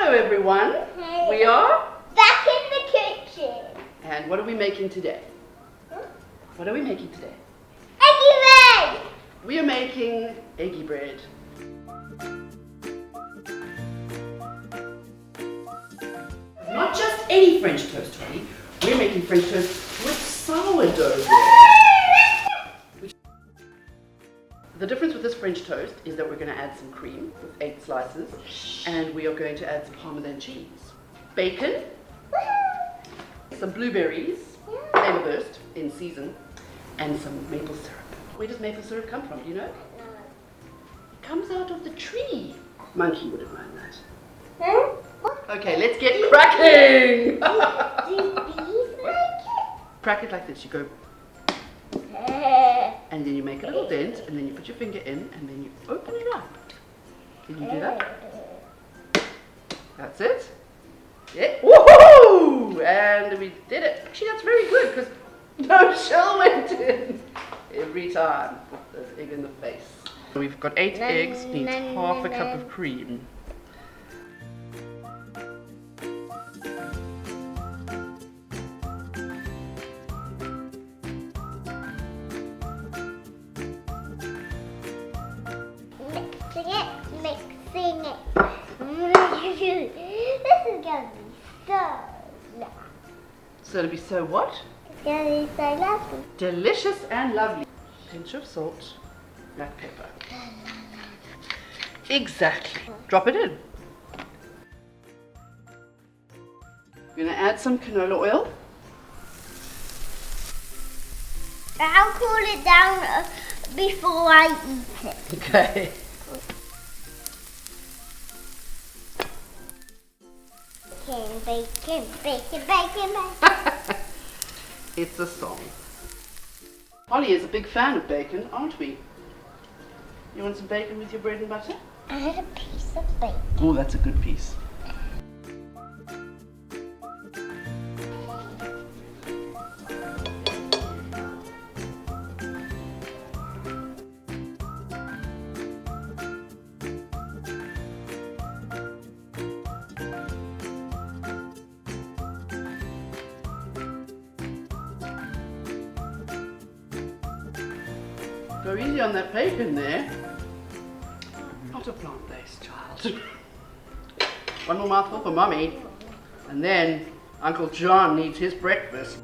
Hello everyone. Hey. We are Back in the kitchen. and what are we making today? What are we making today? Eggy bread. We are making eggy bread. Not just any French toast, honey. We're making French toast with sourdough bread. The difference with this French toast is that we're going to add some cream with 8 slices, and we are going to add some Parmesan cheese, bacon, some blueberries, flavor burst in season, and some maple syrup. Where does maple syrup come from? Do you know? It comes out of the tree. Monkey wouldn't mind that. Okay, let's get cracking. Do bees like Crack it like this. You go, it? and then you make a little dent, and then you put your finger in, and then you open it up. Can you do that? That's it. Yeah. Woohoo! And we did it. Actually, that's very good because no shell went in every time. Put the egg in the face. We've got 8 eggs. Needs half a cup of cream. Mixing it. This is gonna be so nice. So it'll be so what? It's gonna be so lovely. Delicious and lovely. Pinch of salt, black pepper. Exactly. Drop it in. We're gonna add some canola oil. I'll cool it down before I eat it. Okay. Bacon, bacon, bacon, bacon. It's a song. Holly is a big fan of bacon, aren't we? You want some bacon with your bread and butter? I had a piece of bacon. Oh, that's a good piece. Go easy on that bacon there. Not a plant-based child. One more mouthful for Mummy. And then Uncle John needs his breakfast.